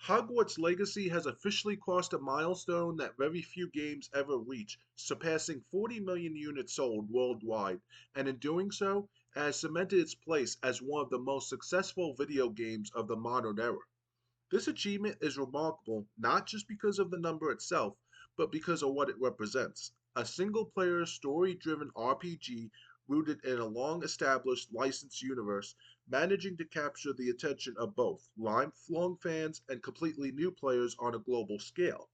Hogwarts Legacy has officially crossed a milestone that very few games ever reach, surpassing 40 million units sold worldwide, and in doing so, has cemented its place as one of the most successful video games of the modern era. This achievement is remarkable not just because of the number itself, but because of what it represents: a single player, story driven RPG rooted in a long established licensed universe, managing to capture the attention of both lifelong fans and completely new players on a global scale.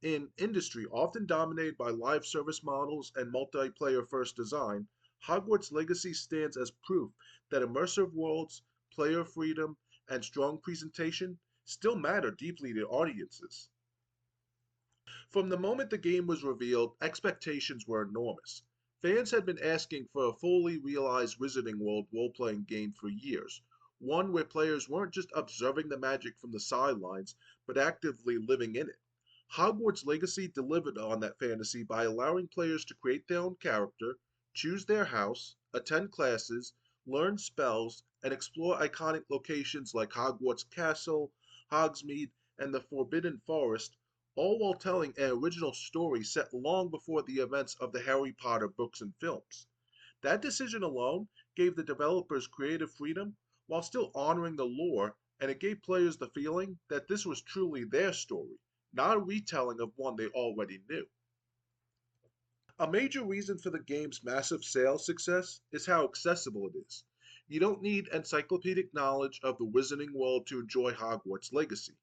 In industry often dominated by live service models and multiplayer first design, Hogwarts Legacy stands as proof that immersive worlds, player freedom, and strong presentation still matter deeply to audiences. From the moment the game was revealed, expectations were enormous. Fans had been asking for a fully realized Wizarding World role playing game for years, one where players weren't just observing the magic from the sidelines, but actively living in it. Hogwarts Legacy delivered on that fantasy by allowing players to create their own character, choose their house, attend classes, learn spells, and explore iconic locations like Hogwarts Castle, Hogsmeade, and the Forbidden Forest, all while telling an original story set long before the events of the Harry Potter books and films. That decision alone gave the developers creative freedom while still honoring the lore, and it gave players the feeling that this was truly their story, not a retelling of one they already knew. A major reason for the game's massive sales success is how accessible it is. You don't need encyclopedic knowledge of the Wizarding World to enjoy Hogwarts Legacy.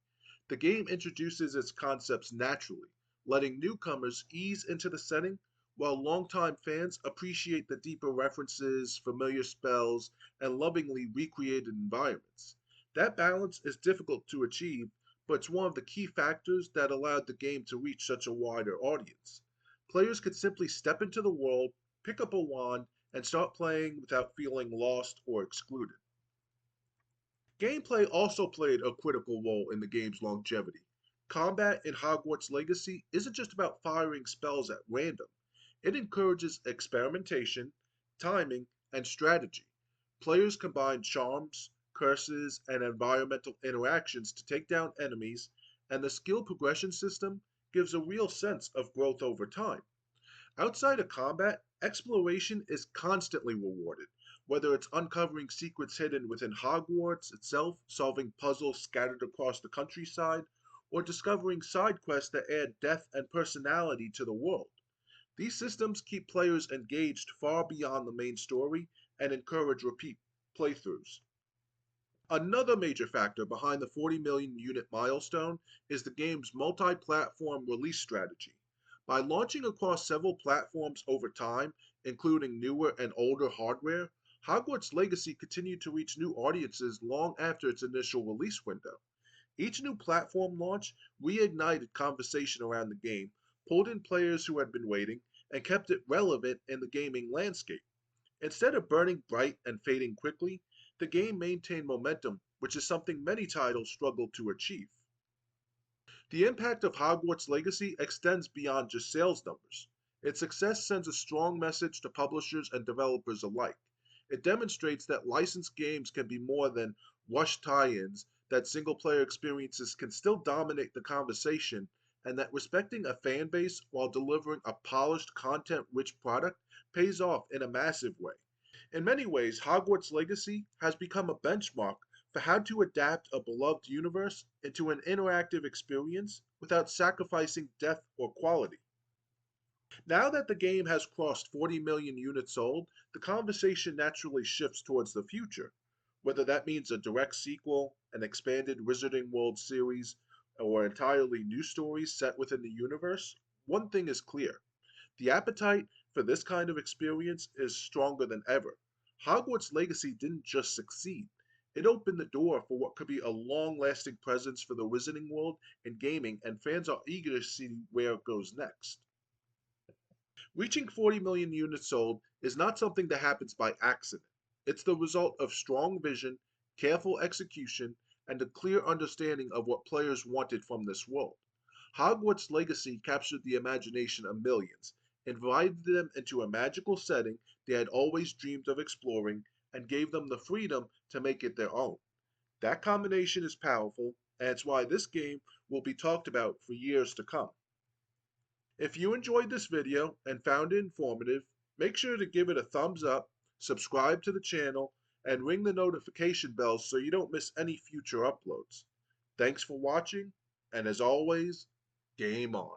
The game introduces its concepts naturally, letting newcomers ease into the setting, while longtime fans appreciate the deeper references, familiar spells, and lovingly recreated environments. That balance is difficult to achieve, but it's one of the key factors that allowed the game to reach such a wider audience. Players could simply step into the world, pick up a wand, and start playing without feeling lost or excluded. Gameplay also played a critical role in the game's longevity. Combat in Hogwarts Legacy isn't just about firing spells at random, it encourages experimentation, timing, and strategy. Players combine charms, curses, and environmental interactions to take down enemies, and the skill progression system gives a real sense of growth over time. Outside of combat, exploration is constantly rewarded, whether it's uncovering secrets hidden within Hogwarts itself, solving puzzles scattered across the countryside, or discovering side quests that add depth and personality to the world. These systems keep players engaged far beyond the main story and encourage repeat playthroughs. Another major factor behind the 40 million unit milestone is the game's multi platform release strategy. By launching across several platforms over time, including newer and older hardware, Hogwarts Legacy continued to reach new audiences long after its initial release window. Each new platform launch reignited conversation around the game, pulled in players who had been waiting, and kept it relevant in the gaming landscape. Instead of burning bright and fading quickly, the game maintained momentum, which is something many titles struggle to achieve. The impact of Hogwarts Legacy extends beyond just sales numbers. Its success sends a strong message to publishers and developers alike. It demonstrates that licensed games can be more than rushed tie ins, that single player experiences can still dominate the conversation, and that respecting a fan base while delivering a polished, content rich product pays off in a massive way. In many ways, Hogwarts Legacy has become a benchmark for how to adapt a beloved universe into an interactive experience without sacrificing depth or quality. Now that the game has crossed 40 million units sold, the conversation naturally shifts towards the future. Whether that means a direct sequel, an expanded Wizarding World series, or entirely new stories set within the universe, one thing is clear: the appetite for this kind of experience is stronger than ever. Hogwarts Legacy didn't just succeed, it opened the door for what could be a long lasting presence for the Wizarding World in gaming, and fans are eager to see where it goes next. Reaching 40 million units sold is not something that happens by accident. It's the result of strong vision, careful execution, and a clear understanding of what players wanted from this world. Hogwarts Legacy captured the imagination of millions, invited them into a magical setting they had always dreamed of exploring, and gave them the freedom to make it their own. That combination is powerful, and it's why this game will be talked about for years to come. If you enjoyed this video and found it informative, make sure to give it a thumbs up, subscribe to the channel, and ring the notification bell so you don't miss any future uploads. Thanks for watching, and as always, game on.